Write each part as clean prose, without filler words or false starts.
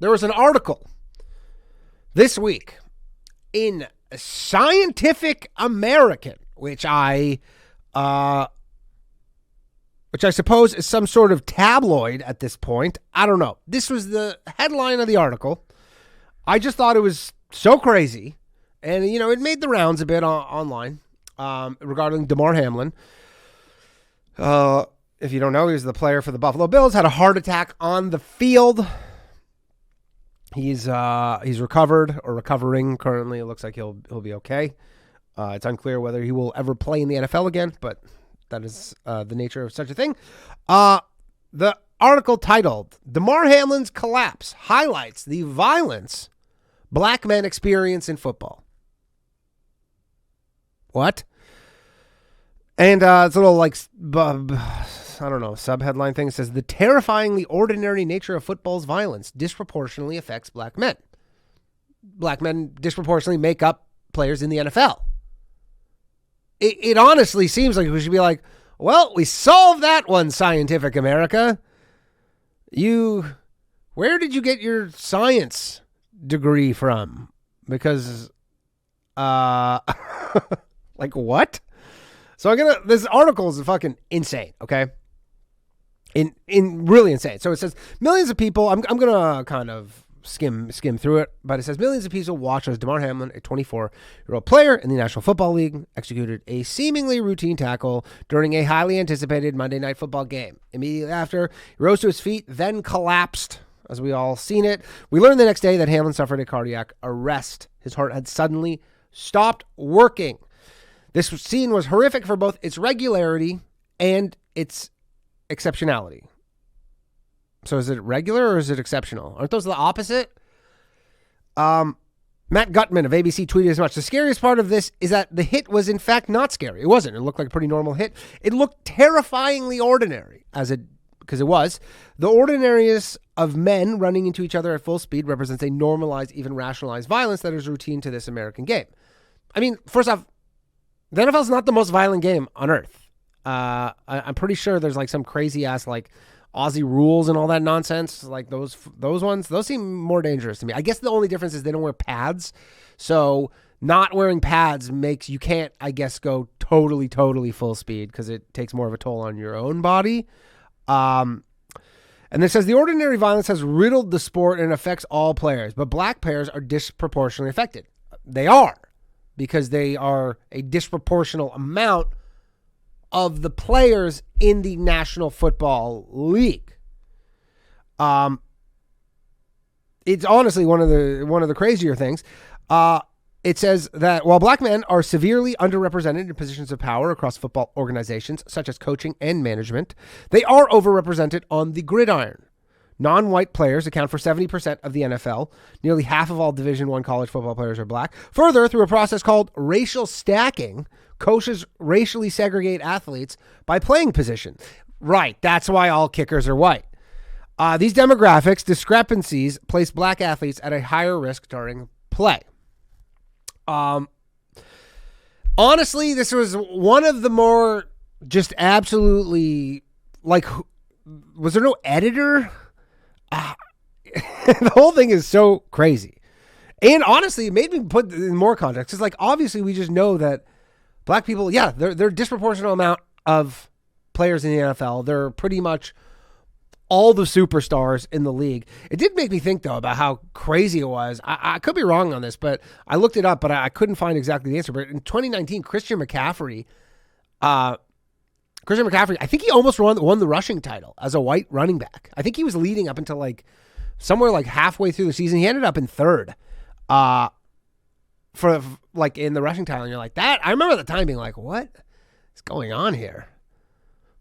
There was an article this week in Scientific American, which I suppose is some sort of tabloid at this point. I don't know. This was the headline of the article. I just thought it was so crazy. And, it made the rounds a bit online regarding Damar Hamlin. If you don't know, he was the player for the Buffalo Bills, had a heart attack on the field. He's recovered or recovering currently. It looks like he'll be okay. It's unclear whether he will ever play in the NFL again, but that is the nature of such a thing. The article titled, Damar Hamlin's Collapse Highlights the Violence Black Men Experience in Football. What? And it's a little like, I don't know, sub-headline thing. It says, the terrifyingly ordinary nature of football's violence disproportionately affects black men. Black men disproportionately make up players in the NFL. It honestly seems like we should be like, well, we solved that one, Scientific America. Where did you get your science degree from? Because, like what? So this article is fucking insane, okay? In really insane. So it says millions of people, I'm going to kind of skim through it, but it says millions of people watched as Damar Hamlin, a 24-year-old player in the National Football League, executed a seemingly routine tackle during a highly anticipated Monday Night Football game. Immediately after, he rose to his feet, then collapsed, as we all seen it. We learned the next day that Hamlin suffered a cardiac arrest. His heart had suddenly stopped working. This scene was horrific for both its regularity and its exceptionality. So is it regular or is it exceptional? Aren't those the opposite? Matt Gutman of ABC tweeted as much. The scariest part of this is that the hit was in fact not scary. It wasn't. It looked like a pretty normal hit. It looked terrifyingly ordinary because it was. The ordinariness of men running into each other at full speed represents a normalized, even rationalized violence that is routine to this American game. I mean, first off, the NFL is not the most violent game on earth. I'm pretty sure there's like some crazy ass like Aussie rules and all that nonsense. Like those ones, those seem more dangerous to me. I guess the only difference is they don't wear pads. So not wearing pads makes you can't, I guess, go totally full speed because it takes more of a toll on your own body. And it says the ordinary violence has riddled the sport and affects all players, but black players are disproportionately affected. They are. Because they are a disproportional amount of the players in the National Football League. It's honestly one of the crazier things. It says that while black men are severely underrepresented in positions of power across football organizations, such as coaching and management, they are overrepresented on the gridiron. Non-white players account for 70% of the NFL. Nearly half of all Division I college football players are black. Further, through a process called racial stacking, coaches racially segregate athletes by playing position. Right, that's why all kickers are white. These demographics discrepancies place black athletes at a higher risk during play. Honestly, this was one of the more just absolutely, like, was there no editor? The whole thing is so crazy. And honestly, it made me put in more context. It's like, obviously, we just know that black people, yeah, they're a disproportionate amount of players in the NFL. They're pretty much all the superstars in the league. It did make me think, though, about how crazy it was. I could be wrong on this, but I looked it up, but I couldn't find exactly the answer. But in 2019, Christian McCaffrey, I think he almost won the rushing title as a white running back. I think he was leading up until like somewhere like halfway through the season. He ended up in third for like in the rushing title. And you're like, that. I remember at the time being like, what is going on here?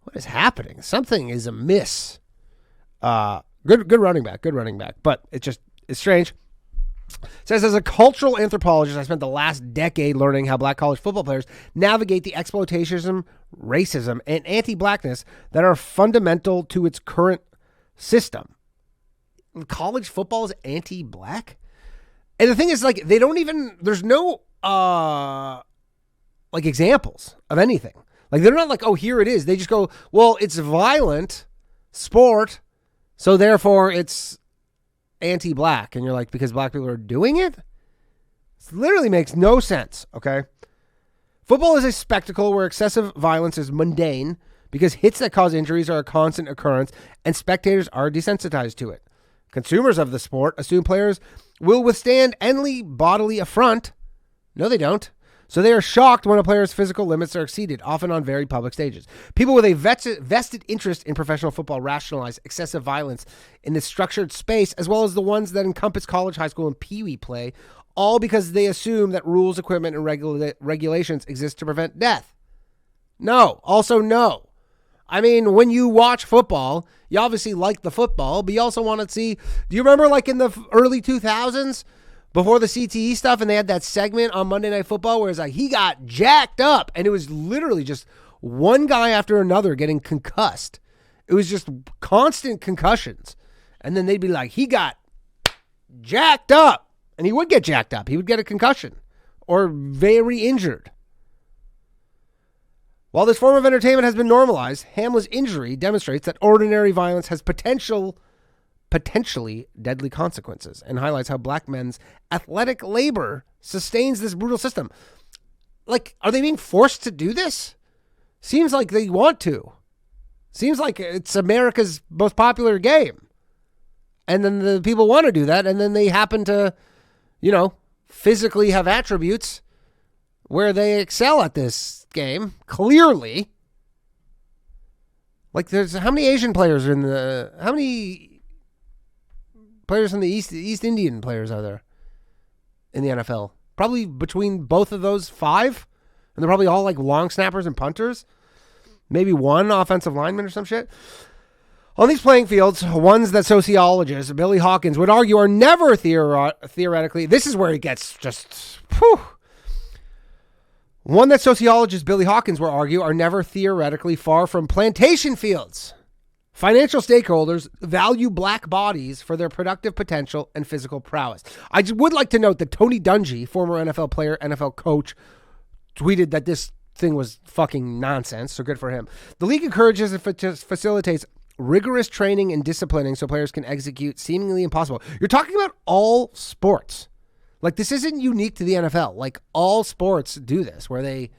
What is happening? Something is amiss. Good running back. But it's strange. It says, as a cultural anthropologist, I spent the last decade learning how black college football players navigate the exploitation, racism, and anti-blackness that are fundamental to its current system. College football is anti-black? And the thing is, like, they don't even, there's no, like, examples of anything. Like, they're not like, oh, here it is. They just go, well, it's violent sport, so therefore it's anti-black, and you're like, because black people are doing it? It literally makes no sense, okay? Football is a spectacle where excessive violence is mundane because hits that cause injuries are a constant occurrence and spectators are desensitized to it. Consumers of the sport assume players will withstand any bodily affront. No, they don't. So they are shocked when a player's physical limits are exceeded, often on very public stages. People with a vested interest in professional football rationalize excessive violence in this structured space, as well as the ones that encompass college, high school, and peewee play, all because they assume that rules, equipment, and regulations exist to prevent death. No. Also, no. I mean, when you watch football, you obviously like the football, but you also want to see, do you remember like in the early 2000s, before the CTE stuff, and they had that segment on Monday Night Football where it's like, he got jacked up, and it was literally just one guy after another getting concussed. It was just constant concussions. And then they'd be like, he got jacked up. And he would get jacked up. He would get a concussion or very injured. While this form of entertainment has been normalized, Hamlin's injury demonstrates that ordinary violence has potentially deadly consequences and highlights how black men's athletic labor sustains this brutal system. Like, are they being forced to do this? Seems like they want to. Seems like it's America's most popular game. And then the people want to do that, and then they happen to, physically have attributes where they excel at this game, clearly. Like, there's how many Asian players are how many players from the East Indian players are there in the NFL? Probably between both of those 5, and they're probably all like long snappers and punters. Maybe one offensive lineman or some shit. On these playing fields, ones that sociologist Billy Hawkins would argue are never theoretically, this is where it gets just, whew. One that sociologist Billy Hawkins would argue are never theoretically far from plantation fields. Financial stakeholders value black bodies for their productive potential and physical prowess. I would like to note that Tony Dungy, former NFL player, NFL coach, tweeted that this thing was fucking nonsense, so good for him. The league encourages and facilitates rigorous training and disciplining so players can execute seemingly impossible. You're talking about all sports. Like, this isn't unique to the NFL. Like, all sports do this, where they,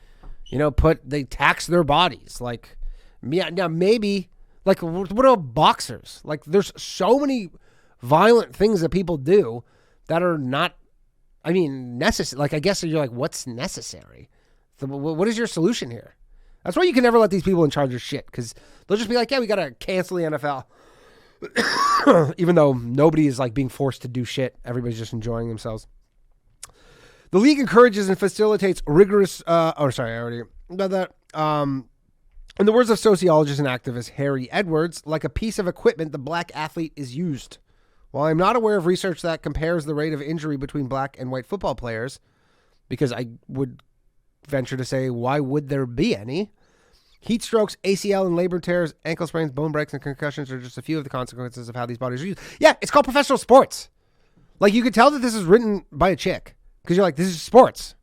they tax their bodies. Like, yeah, now maybe, like, what about boxers? Like, there's so many violent things that people do that are not, necessary. Like, I guess you're like, what's necessary? So, what is your solution here? That's why you can never let these people in charge of shit, because they'll just be like, yeah, we got to cancel the NFL. Even though nobody is like being forced to do shit. Everybody's just enjoying themselves. The league encourages and facilitates rigorous, I already did that. In the words of sociologist and activist Harry Edwards, like a piece of equipment, the black athlete is used. While I'm not aware of research that compares the rate of injury between black and white football players, because I would venture to say, why would there be any? Heat strokes, ACL and labor tears, ankle sprains, bone breaks, and concussions are just a few of the consequences of how these bodies are used. Yeah, it's called professional sports. Like, you could tell that this is written by a chick, because you're like, this is sports.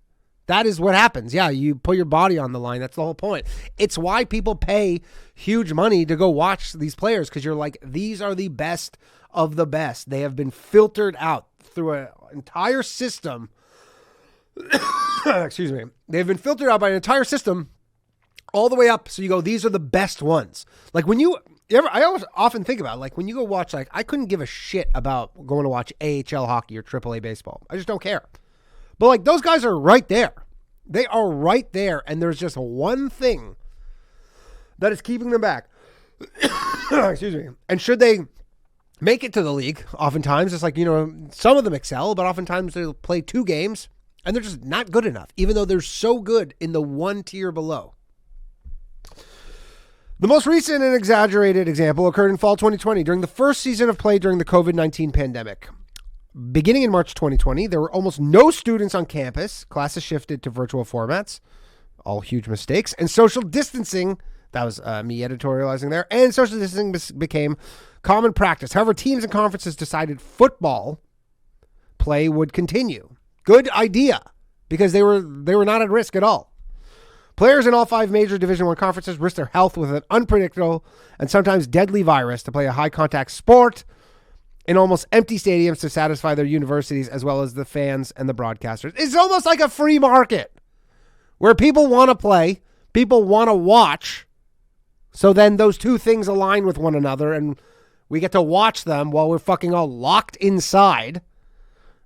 That is what happens. Yeah, you put your body on the line. That's the whole point. It's why people pay huge money to go watch these players, because you're like, these are the best of the best. They have been filtered out through an entire system. Excuse me. They've been filtered out by an entire system all the way up. So you go, these are the best ones. Like, when I always often think about, like, when you go watch, like, I couldn't give a shit about going to watch AHL hockey or AAA baseball. I just don't care. But, like, those guys are right there. They are right there. And there's just one thing that is keeping them back. Excuse me. And should they make it to the league, oftentimes, it's like, some of them excel, but oftentimes they'll play 2 games and they're just not good enough, even though they're so good in the one tier below. The most recent and exaggerated example occurred in fall 2020 during the first season of play during the COVID-19 pandemic. Beginning in March 2020, there were almost no students on campus. Classes shifted to virtual formats, all huge mistakes, and social distancing, that was me editorializing there, and social distancing became common practice. However, teams and conferences decided football play would continue. Good idea, because they were not at risk at all. Players in all 5 major Division I conferences risk their health with an unpredictable and sometimes deadly virus to play a high-contact sport in almost empty stadiums to satisfy their universities as well as the fans and the broadcasters. It's almost like a free market where people want to play, people want to watch. So then those two things align with one another and we get to watch them while we're fucking all locked inside.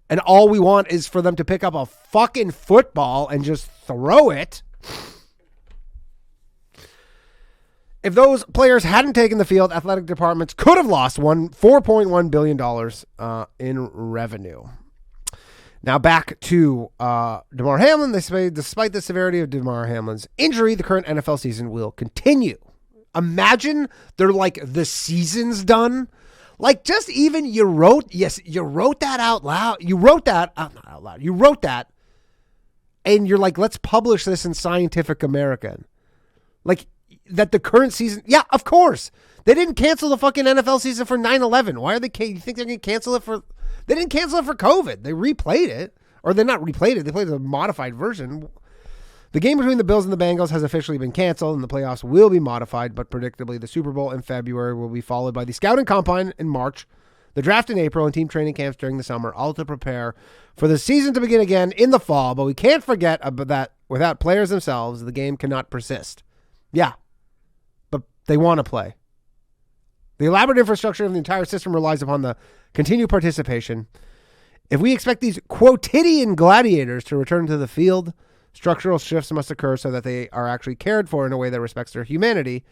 And all we want is for them to pick up a fucking football and just throw it. If those players hadn't taken the field, athletic departments could have lost $4.1 billion in revenue. Now back to Damar Hamlin. They say despite the severity of Damar Hamlin's injury, the current NFL season will continue. Imagine they're like, the season's done. Like, just even you wrote that out loud. You wrote that, not out loud. You wrote that, and you're like, let's publish this in Scientific American. Like, that the current season, yeah, of course. They didn't cancel the fucking NFL season for 9/11. Why are they, you think they're going to cancel it for, they didn't cancel it for COVID. They replayed it, or they're not replayed it. They played a modified version. The game between the Bills and the Bengals has officially been canceled, and the playoffs will be modified, but predictably the Super Bowl in February will be followed by the scouting combine in March, the draft in April, and team training camps during the summer, all to prepare for the season to begin again in the fall. But we can't forget about that without players themselves, the game cannot persist. Yeah, but they want to play. The elaborate infrastructure of the entire system relies upon the continued participation. If we expect these quotidian gladiators to return to the field, structural shifts must occur so that they are actually cared for in a way that respects their humanity.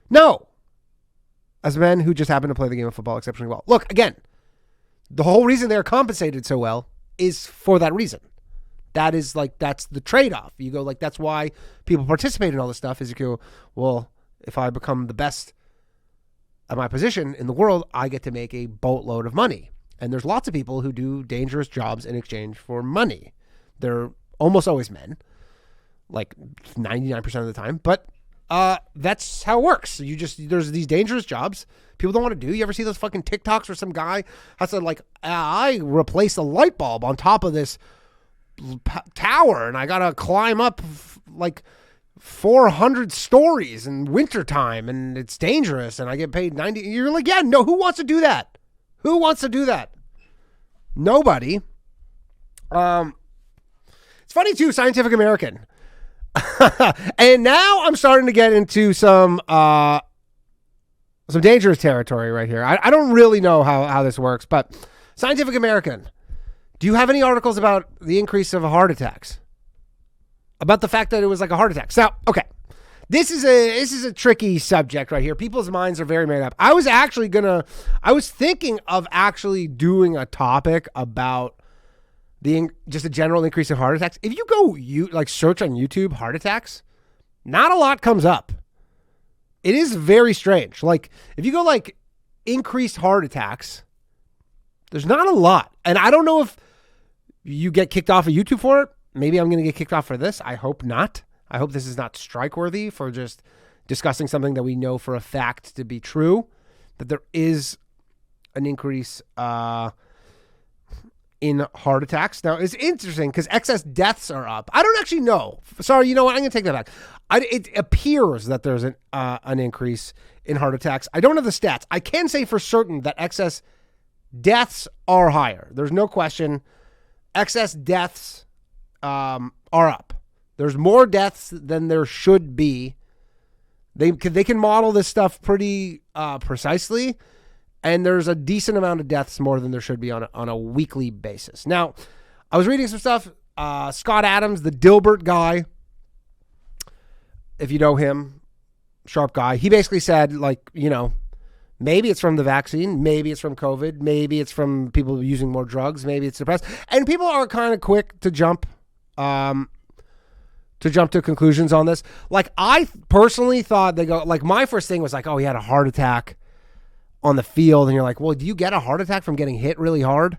No. As men who just happen to play the game of football exceptionally well. Look, again, the whole reason they're compensated so well is for that reason. That is like, that's the trade-off. You go like, that's why people participate in all this stuff is you go, well, if I become the best at my position in the world, I get to make a boatload of money. And there's lots of people who do dangerous jobs in exchange for money. They're almost always men, like 99% of the time. But that's how it works. There's these dangerous jobs people don't want to do. You ever see those fucking TikToks where some guy has to like, I replace a light bulb on top of this tower and I got to climb up like 400 stories in wintertime and it's dangerous and I get paid 90. You're like, yeah, no, who wants to do that? Who wants to do that? Nobody. It's funny too, Scientific American. And now I'm starting to get into some dangerous territory right here. I don't really know how this works, but Scientific American, do you have any articles about the increase of heart attacks? About the fact that it was like a heart attack. So, okay. This is a tricky subject right here. People's minds are very made up. I was thinking of actually doing a topic about just a general increase in heart attacks. If you go search on YouTube heart attacks, not a lot comes up. It is very strange. Like if you go like increased heart attacks, there's not a lot. And I don't know if you get kicked off of YouTube for it. Maybe I'm going to get kicked off for this. I hope not. I hope this is not strike worthy for just discussing something that we know for a fact to be true, that there is an increase in heart attacks. Now, it's interesting because excess deaths are up. I don't actually know. Sorry, you know what? I'm going to take that back. It appears that there's an increase in heart attacks. I don't have the stats. I can say for certain that excess deaths are higher. There's no question. Excess deaths are up. There's more deaths than there should be. They can model this stuff pretty precisely. And there's a decent amount of deaths more than there should be on a weekly basis. Now, I was reading some stuff. Scott Adams, the Dilbert guy, if you know him, sharp guy. He basically said, like, you know, maybe it's from the vaccine. Maybe it's from COVID. Maybe it's from people using more drugs. Maybe it's depressed. And people are kind of quick to jump to conclusions on this. Like, I personally thought my first thing was like, oh, he had a heart attack on the field. And you're like, well, do you get a heart attack from getting hit really hard?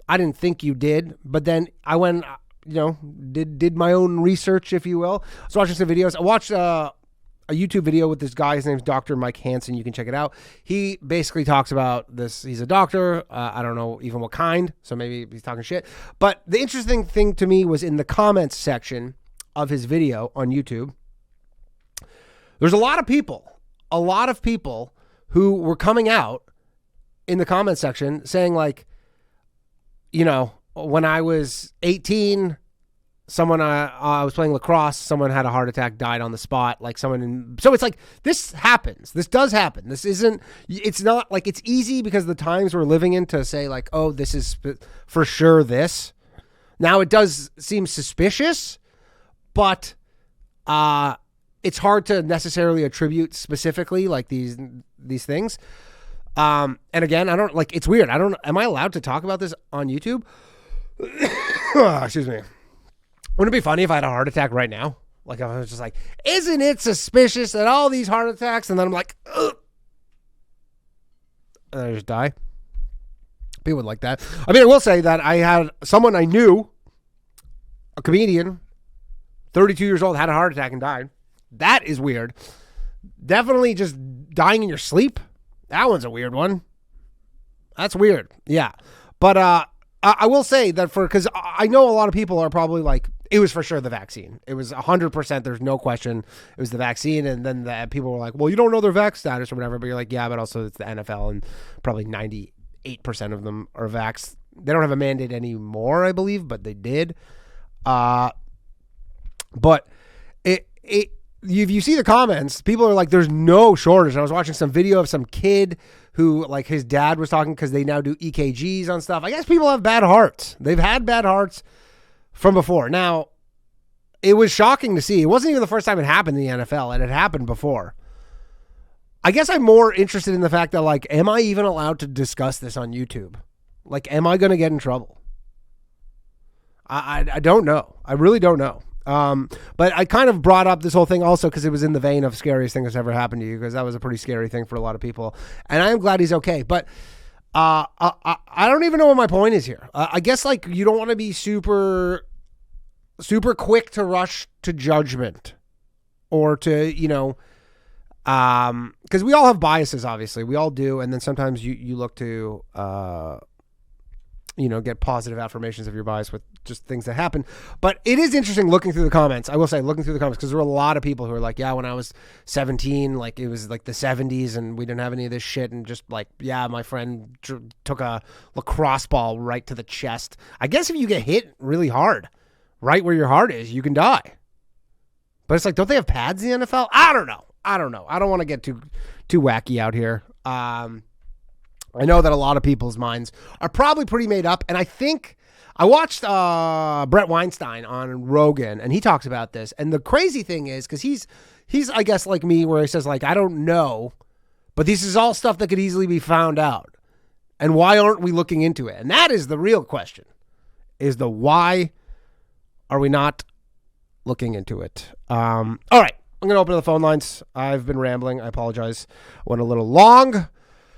I didn't think you did. But then I went, did my own research, if you will. I was watching some videos. I watched a YouTube video with this guy. His name's Dr. Mike Hansen. You can check it out. He basically talks about this. He's a doctor. I don't know even what kind. So maybe he's talking shit. But the interesting thing to me was in the comments section of his video on YouTube. There's a lot of people who were coming out in the comment section saying like, you know, when I was 18, someone I was playing lacrosse, someone had a heart attack, died on the spot. Like so it's like this happens. This does happen. It's not like it's easy because the times we're living in to say like, oh, this is for sure this. Now it does seem suspicious, but it's hard to necessarily attribute specifically like these things. And again, I don't like, it's weird. Am I allowed to talk about this on YouTube? Excuse me. Wouldn't it be funny if I had a heart attack right now? Like I was just like, isn't it suspicious that all these heart attacks, and then I'm like, ugh, and then I just die. People would like that. I mean, I will say that I had someone I knew, a comedian, 32 years old, had a heart attack and died. That is weird. Definitely just dying in your sleep. That one's a weird one. That's weird. Yeah. But I will say that because I know a lot of people are probably like, it was for sure the vaccine. It was 100%. There's no question. It was the vaccine. And then people were like, well, you don't know their vax status or whatever. But you're like, yeah, but also it's the NFL and probably 98% of them are vaxxed. They don't have a mandate anymore, I believe, but they did. But if you see the comments, people are like, there's no shortage. And I was watching some video of some kid who, like, his dad was talking because they now do EKGs on stuff. I guess people have bad hearts. They've had bad hearts from before. Now, it was shocking to see. It wasn't even the first time it happened in the NFL. It had happened before. I guess I'm more interested in the fact that, like, am I even allowed to discuss this on YouTube? Like, am I going to get in trouble? I don't know. I really don't know. But I kind of brought up this whole thing also because it was in the vein of scariest thing that's ever happened to you, because that was a pretty scary thing for a lot of people. And I am glad he's okay. But I don't even know what my point is here. I guess like you don't want to be super quick to rush to judgment or to, you know, because we all have biases, obviously. We all do. And then sometimes you look to, you know, get positive affirmations of your bias with just things that happen. But it is interesting looking through the comments. I will say, looking through the comments, because there were a lot of people who were like, yeah, when I was 17, like it was like the 70s and we didn't have any of this shit. And just like, yeah, my friend took a lacrosse ball right to the chest. I guess if you get hit really hard, right where your heart is, you can die. But it's like, don't they have pads in the NFL? I don't know. I don't want to get too wacky out here. I know that a lot of people's minds are probably pretty made up. And I think I watched Brett Weinstein on Rogan, and he talks about this. And the crazy thing is, because he's I guess like me, where he says like, I don't know, but this is all stuff that could easily be found out. And why aren't we looking into it? And that is the real question, is the why are we not looking into it? All right, I'm going to open the phone lines. I've been rambling. I apologize. Went a little long.